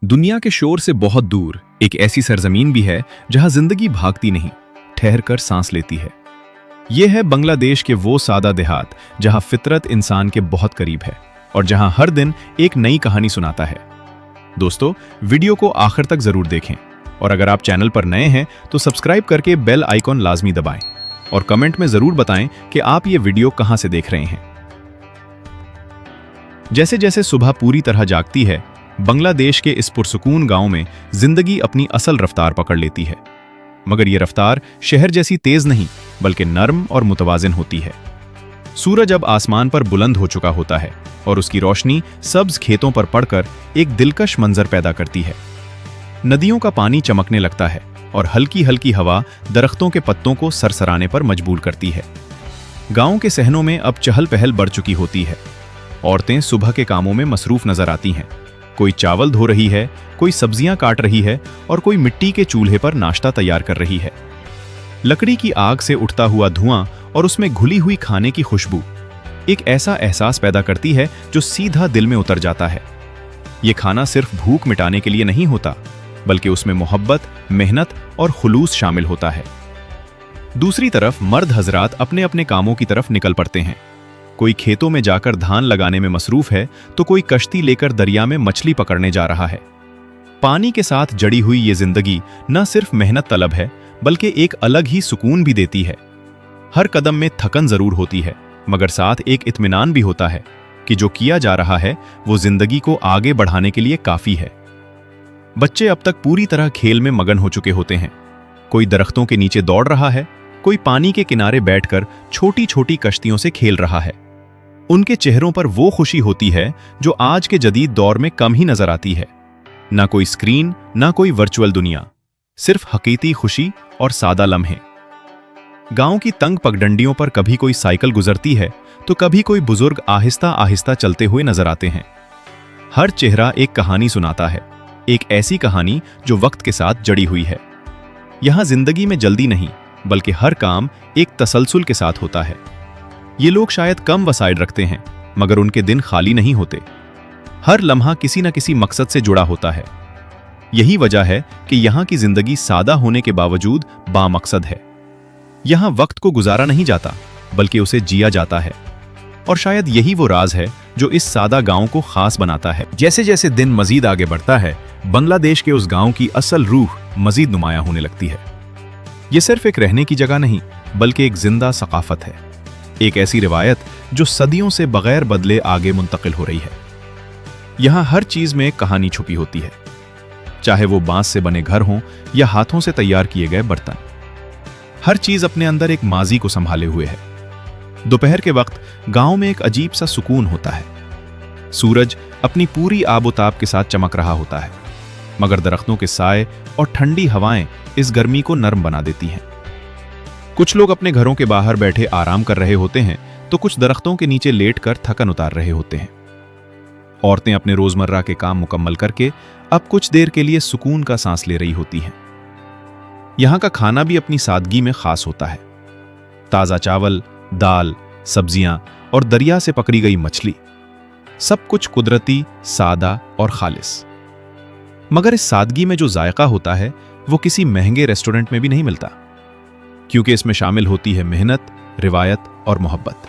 दुनिया के शोर से बहुत दूर एक ऐसी सरजमीन भी है जहां जिंदगी भागती नहीं, ठहर कर सांस लेती है। यह है बांग्लादेश के वो सादा देहात जहां फितरत इंसान के बहुत करीब है और जहां हर दिन एक नई कहानी सुनाता है। दोस्तों, वीडियो को आखिर तक जरूर देखें और अगर आप चैनल पर नए हैं तो सब्सक्राइब करके बेल आइकॉन लाजमी दबाएं और कमेंट में जरूर बताएं कि आप ये वीडियो कहां से देख रहे हैं। जैसे जैसे सुबह पूरी तरह जागती है, बांग्लादेश के इस पुरसुकून गांव में जिंदगी अपनी असल रफ्तार पकड़ लेती है। मगर यह रफ्तार शहर जैसी तेज नहीं बल्कि नर्म और मुतवाजिन होती है। सूरज अब आसमान पर बुलंद हो चुका होता है और उसकी रोशनी सब्ज खेतों पर पड़कर एक दिलकश मंजर पैदा करती है। नदियों का पानी चमकने लगता है और हल्की हल्की हवा दरख्तों के पत्तों को सरसराने पर मजबूर करती है। गांव के सहनों में अब चहल पहल बढ़ चुकी होती है। औरतें सुबह के कामों में मसरूफ नजर आती हैं। कोई चावल धो रही है, कोई सब्जियां काट रही है और कोई मिट्टी के चूल्हे पर नाश्ता तैयार कर रही है। लकड़ी की आग से उठता हुआ धुआं और उसमें घुली हुई खाने की खुशबू एक ऐसा एहसास पैदा करती है जो सीधा दिल में उतर जाता है। ये खाना सिर्फ भूख मिटाने के लिए नहीं होता, बल्कि उसमें मोहब्बत, मेहनत और खुलूस शामिल होता है। दूसरी तरफ मर्द हजरात अपने अपने कामों की तरफ निकल पड़ते हैं। कोई खेतों में जाकर धान लगाने में मसरूफ है तो कोई कश्ती लेकर दरिया में मछली पकड़ने जा रहा है। पानी के साथ जड़ी हुई ये जिंदगी न सिर्फ मेहनत तलब है बल्कि एक अलग ही सुकून भी देती है। हर कदम में थकन जरूर होती है, मगर साथ एक इत्मीनान भी होता है कि जो किया जा रहा है वो जिंदगी को आगे बढ़ाने के लिए काफी है। बच्चे अब तक पूरी तरह खेल में मगन हो चुके होते हैं। कोई दरख्तों के नीचे दौड़ रहा है, कोई पानी के किनारे बैठकर छोटी छोटी कश्तियों से खेल रहा है। उनके चेहरों पर वो खुशी होती है जो आज के जदीद दौर में कम ही नजर आती है। ना कोई स्क्रीन, ना कोई वर्चुअल दुनिया, सिर्फ हकीकी खुशी और सादा लम्हे। गांव की तंग पगडंडियों पर कभी कोई साइकिल गुजरती है तो कभी कोई बुजुर्ग आहिस्ता आहिस्ता चलते हुए नजर आते हैं। हर चेहरा एक कहानी सुनाता है, एक ऐसी कहानी जो वक्त के साथ जड़ी हुई है। यहां जिंदगी में जल्दी नहीं बल्कि हर काम एक तसलसल के साथ होता है। ये लोग शायद कम वसाइल रखते हैं, मगर उनके दिन खाली नहीं होते। हर लम्हा किसी न किसी मकसद से जुड़ा होता है। यही वजह है कि यहाँ की जिंदगी सादा होने के बावजूद बामकसद है। यहाँ वक्त को गुजारा नहीं जाता बल्कि उसे जिया जाता है, और शायद यही वो राज है जो इस सादा गांव को खास बनाता है। जैसे जैसे दिन मजीद आगे बढ़ता है, बांग्लादेश के उस गांव की असल रूह मजीद नुमायां होने लगती है। ये सिर्फ एक रहने की जगह नहीं बल्कि एक जिंदा सकाफत है, एक ऐसी रिवायत जो सदियों से बगैर बदले आगे मुंतकिल हो रही है। यहां हर चीज में एक कहानी छुपी होती है, चाहे वो बांस से बने घर हों या हाथों से तैयार किए गए बर्तन। हर चीज अपने अंदर एक माजी को संभाले हुए है। दोपहर के वक्त गांव में एक अजीब सा सुकून होता है। सूरज अपनी पूरी आबोताब के साथ चमक रहा होता है, मगर दरख्तों के साए और ठंडी हवाएं इस गर्मी को नर्म बना देती हैं। कुछ लोग अपने घरों के बाहर बैठे आराम कर रहे होते हैं तो कुछ दरख्तों के नीचे लेटकर थकन उतार रहे होते हैं। औरतें अपने रोजमर्रा के काम मुकम्मल करके अब कुछ देर के लिए सुकून का सांस ले रही होती हैं। यहां का खाना भी अपनी सादगी में खास होता है। ताजा चावल, दाल, सब्जियां और दरिया से पकड़ी गई मछली, सब कुछ कुदरती, सादा और खालिस। मगर इस सादगी में जो जायका होता है वो किसी महंगे रेस्टोरेंट में भी नहीं मिलता, क्योंकि इसमें शामिल होती है मेहनत, रिवायत और मोहब्बत।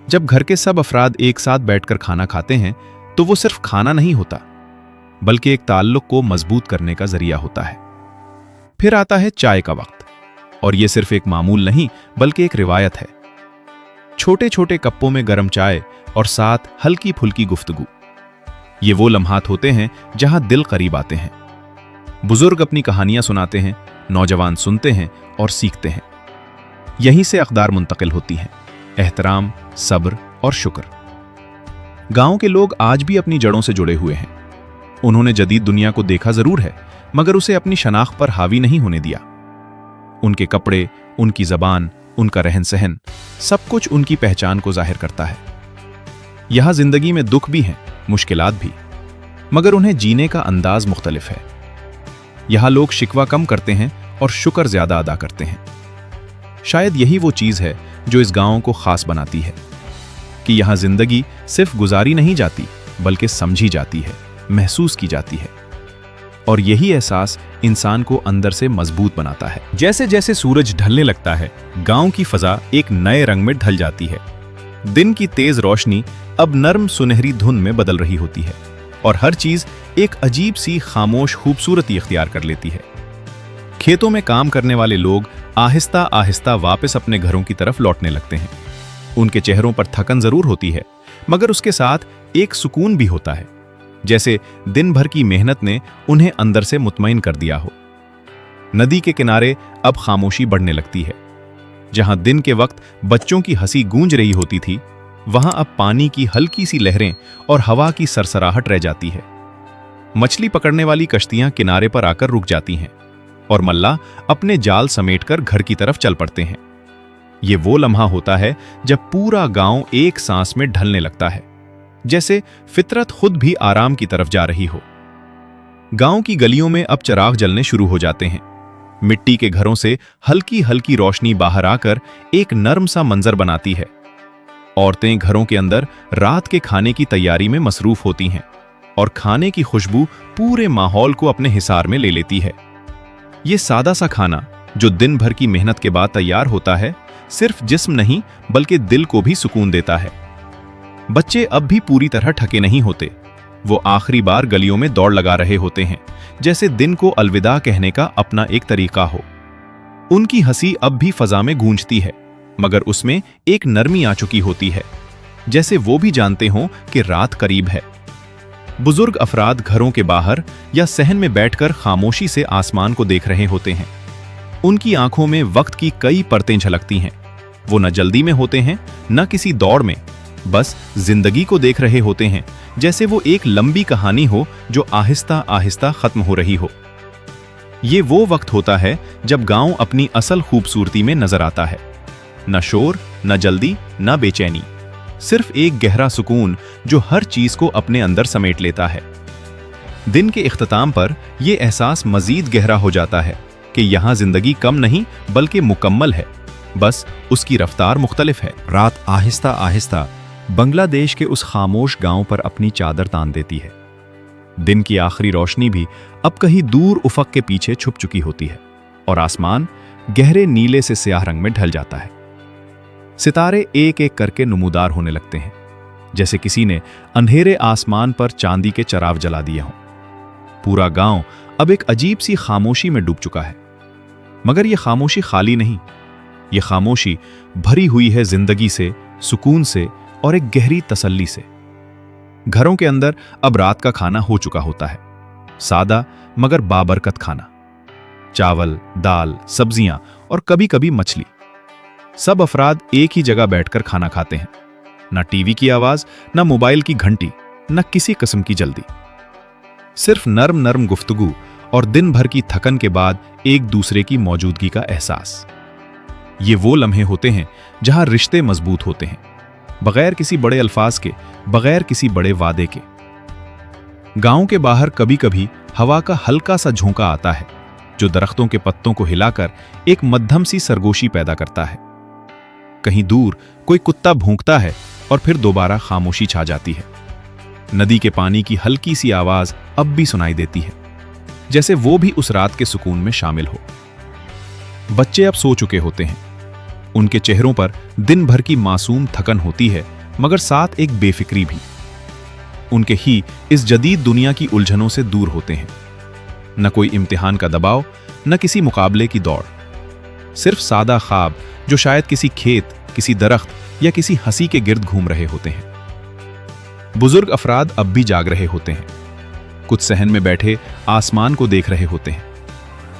जब घर के सब अफराद एक साथ बैठकर खाना खाते हैं तो वो सिर्फ खाना नहीं होता बल्कि एक ताल्लुक को मजबूत करने का जरिया होता है। फिर आता है चाय का वक्त, और ये सिर्फ एक मामूल नहीं बल्कि एक रिवायत है। छोटे छोटे कप्पों में गर्म चाय और साथ हल्की फुल्की गुफ्तगू, ये वो लम्हात होते हैं जहां दिल करीब आते हैं। बुजुर्ग अपनी कहानियां सुनाते हैं, नौजवान सुनते हैं और सीखते हैं। यहीं से अक़दार मुंतकिल होती हैं, एहतराम, सब्र और शुक्र। गांव के लोग आज भी अपनी जड़ों से जुड़े हुए हैं। उन्होंने जदीद दुनिया को देखा जरूर है, मगर उसे अपनी शनाख्त पर हावी नहीं होने दिया। उनके कपड़े, उनकी जबान, उनका रहन सहन, सब कुछ उनकी पहचान को जाहिर करता है। यहां जिंदगी में दुख भी हैं, मुश्किलात भी, मगर उन्हें जीने का अंदाज मुख्तलिफ है। यहां लोग शिकवा कम करते हैं और शुक्र ज्यादा अदा करते हैं। शायद यही वो चीज है जो इस गांव को खास बनाती है कि यहां जिंदगी सिर्फ गुजारी नहीं जाती बल्कि समझी जाती है, महसूस की जाती है। और यही एहसास इंसान को अंदर से मजबूत बनाता है। जैसे जैसे सूरज ढलने लगता है, गांव की फजा एक नए रंग में ढल जाती है। दिन की तेज रोशनी अब नर्म सुनहरी धुंध में बदल रही होती है और हर चीज एक अजीब सी खामोश खूबसूरती इख्तियार कर लेती है। खेतों में काम करने वाले लोग आहिस्ता आहिस्ता वापस अपने घरों की तरफ लौटने लगते हैं। उनके चेहरों पर थकन जरूर होती है, मगर उसके साथ एक सुकून भी होता है, जैसे दिन भर की मेहनत ने उन्हें अंदर से मुतमईन कर दिया हो। नदी के किनारे अब खामोशी बढ़ने लगती है। जहां दिन के वक्त बच्चों की हंसी गूंज रही होती थी, वहां अब पानी की हल्की सी लहरें और हवा की सरसराहट रह जाती है। मछली पकड़ने वाली कश्तियां किनारे पर आकर रुक जाती हैं और मल्लाह अपने जाल समेटकर घर की तरफ चल पड़ते हैं। ये वो लम्हा होता है जब पूरा गांव एक सांस में ढलने लगता है, जैसे फितरत खुद भी आराम की तरफ जा रही हो। गांव की गलियों में अब चिराग जलने शुरू हो जाते हैं। मिट्टी के घरों से हल्की हल्की रोशनी बाहर आकर एक नर्म सा मंजर बनाती है। औरतें घरों के अंदर रात के खाने की तैयारी में मसरूफ होती हैं और खाने की खुशबू पूरे माहौल को अपने हिसार में ले लेती है। ये सादा सा खाना जो दिन भर की मेहनत के बाद तैयार होता है, सिर्फ जिस्म नहीं बल्कि दिल को भी सुकून देता है। बच्चे अब भी पूरी तरह थके नहीं होते। वो आखिरी बार गलियों में दौड़ लगा रहे होते हैं, जैसे दिन को अलविदा कहने का अपना एक तरीका हो। उनकी हंसी अब भी फजा में गूंजती है, मगर उसमें एक नरमी आ चुकी होती है, जैसे वो भी जानते हों कि रात करीब है। बुजुर्ग अफराद घरों के बाहर या सहन में बैठकर खामोशी से आसमान को देख रहे होते हैं। उनकी आंखों में वक्त की कई परतें झलकती हैं। वो न जल्दी में होते हैं, न किसी दौड़ में, बस जिंदगी को देख रहे होते हैं, जैसे वो एक लंबी कहानी हो जो आहिस्ता आहिस्ता खत्म हो रही हो। ये वो वक्त होता है जब गांव अपनी असल खूबसूरती में नजर आता है। न शोर, न जल्दी, न बेचैनी, सिर्फ एक गहरा सुकून जो हर चीज को अपने अंदर समेट लेता है। दिन के इख्तिताम पर यह एहसास मजीद गहरा हो जाता है कि यहां जिंदगी कम नहीं बल्कि मुकम्मल है, बस उसकी रफ्तार मुख्तलिफ है। रात आहिस्ता आहिस्ता बांग्लादेश के उस खामोश गांव पर अपनी चादर तान देती है। दिन की आखिरी रोशनी भी अब कहीं दूर उफक के पीछे छुप चुकी होती है और आसमान गहरे नीले से स्याह रंग में ढल जाता है। सितारे एक एक करके नमूदार होने लगते हैं, जैसे किसी ने अंधेरे आसमान पर चांदी के चराग जला दिए हों। पूरा गांव अब एक अजीब सी खामोशी में डूब चुका है, मगर यह खामोशी खाली नहीं। यह खामोशी भरी हुई है जिंदगी से, सुकून से और एक गहरी तसल्ली से। घरों के अंदर अब रात का खाना हो चुका होता है, सादा मगर बाबरकत खाना। चावल, दाल, सब्जियां और कभी कभी मछली। सब अफराद एक ही जगह बैठकर खाना खाते हैं। न टीवी की आवाज, न मोबाइल की घंटी, न किसी किस्म की जल्दी। सिर्फ नर्म नर्म गुफ्तगू और दिन भर की थकन के बाद एक दूसरे की मौजूदगी का एहसास। ये वो लम्हे होते हैं जहां रिश्ते मजबूत होते हैं, बगैर किसी बड़े अल्फाज के, बगैर किसी बड़े वादे के। गांव के बाहर कभी कभी हवा का हल्का सा झोंका आता है, जो दरख्तों के पत्तों को हिलाकर एक मध्यम सी सरगोशी पैदा करता है। कहीं दूर कोई कुत्ता भौंकता है और फिर दोबारा खामोशी छा जाती है। नदी के पानी की हल्की सी आवाज अब भी सुनाई देती है, जैसे वो भी उस रात के सुकून में शामिल हो। बच्चे अब सो चुके होते हैं। उनके चेहरों पर दिन भर की मासूम थकन होती है, मगर साथ एक बेफिक्री भी। उनके ही इस जदीद दुनिया की उलझनों से दूर होते हैं। न कोई इम्तिहान का दबाव, न किसी मुकाबले की दौड़, सिर्फ सादा ख्वाब जो शायद किसी खेत, किसी दरख्त या किसी हंसी के गिर्द घूम रहे होते हैं। बुजुर्ग अफराद अब भी जाग रहे होते हैं। कुछ सहन में बैठे आसमान को देख रहे होते हैं,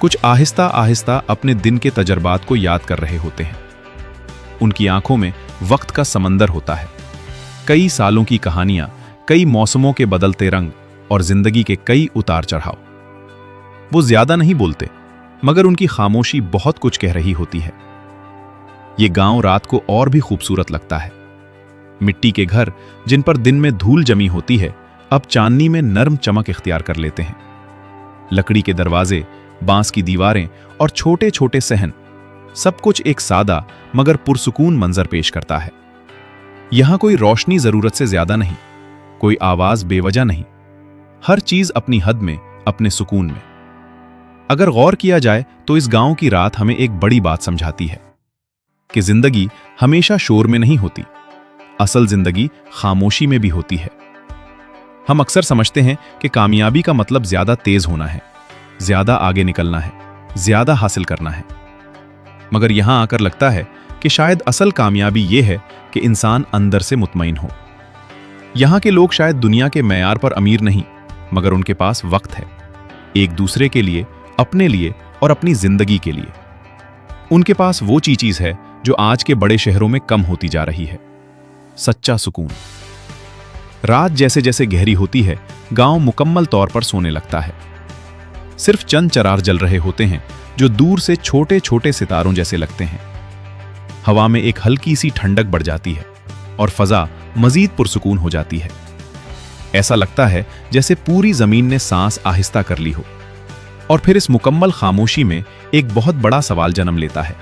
कुछ आहिस्ता आहिस्ता अपने दिन के तजर्बात को याद कर रहे होते हैं। उनकी आंखों में वक्त का समंदर होता है, कई सालों की कहानियां, कई मौसमों के बदलते रंग और जिंदगी के कई उतार चढ़ाव। वो ज्यादा नहीं बोलते, मगर उनकी खामोशी बहुत कुछ कह रही होती है। ये गांव रात को और भी खूबसूरत लगता है। मिट्टी के घर जिन पर दिन में धूल जमी होती है, अब चांदनी में नर्म चमक इख्तियार कर लेते हैं। लकड़ी के दरवाजे, बांस की दीवारें और छोटे छोटे सहन, सब कुछ एक सादा मगर पुरसुकून मंजर पेश करता है। यहां कोई रोशनी जरूरत से ज्यादा नहीं, कोई आवाज बेवजह नहीं। हर चीज अपनी हद में, अपने सुकून में। अगर गौर किया जाए तो इस गांव की रात हमें एक बड़ी बात समझाती है कि जिंदगी हमेशा शोर में नहीं होती, असल जिंदगी खामोशी में भी होती है। हम अक्सर समझते हैं कि कामयाबी का मतलब ज्यादा तेज होना है, ज्यादा आगे निकलना है, ज्यादा हासिल करना है। मगर यहां आकर लगता है कि शायद असल कामयाबी यह है कि इंसान अंदर से मुतमईन हो। यहां के लोग शायद दुनिया के मैयार पर अमीर नहीं, मगर उनके पास वक्त है, एक दूसरे के लिए, अपने लिए और अपनी जिंदगी के लिए। उनके पास वो चीज है जो आज के बड़े शहरों में कम होती जा रही है, सच्चा सुकून। रात जैसे जैसे गहरी होती है, गांव मुकम्मल तौर पर सोने लगता है। सिर्फ चंद चरार जल रहे होते हैं जो दूर से छोटे छोटे सितारों जैसे लगते हैं। हवा में एक हल्की सी ठंडक बढ़ जाती है और फजा मजीद पुरसुकून हो जाती है। ऐसा लगता है जैसे पूरी जमीन ने सांस आहिस्ता कर ली हो। और फिर इस मुकम्मल खामोशी में एक बहुत बड़ा सवाल जन्म लेता है,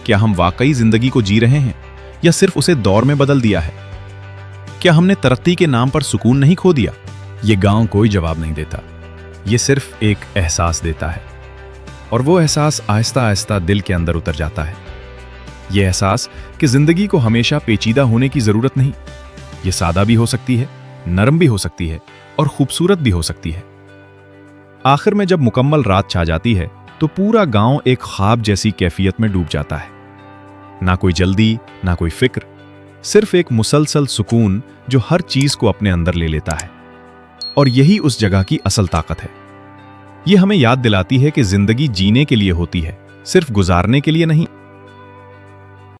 क्या हम वाकई जिंदगी को जी रहे हैं या सिर्फ उसे दौर में बदल दिया है? क्या हमने तरक्की के नाम पर सुकून नहीं खो दिया? ये गांव कोई जवाब नहीं देता, ये सिर्फ एक एहसास देता है, और वो एहसास आहिस्ता आहिस्ता दिल के अंदर उतर जाता है। ये एहसास कि जिंदगी को हमेशा पेचीदा होने की जरूरत नहीं, ये सादा भी हो सकती है, नरम भी हो सकती है और खूबसूरत भी हो सकती है। आखिर में जब मुकम्मल रात छा जाती है तो पूरा गांव एक ख्वाब जैसी कैफियत में डूब जाता है। ना कोई जल्दी, ना कोई फिक्र, सिर्फ एक मुसलसल सुकून जो हर चीज को अपने अंदर ले लेता है। और यही उस जगह की असल ताकत है। ये हमें याद दिलाती है कि जिंदगी जीने के लिए होती है, सिर्फ गुजारने के लिए नहीं।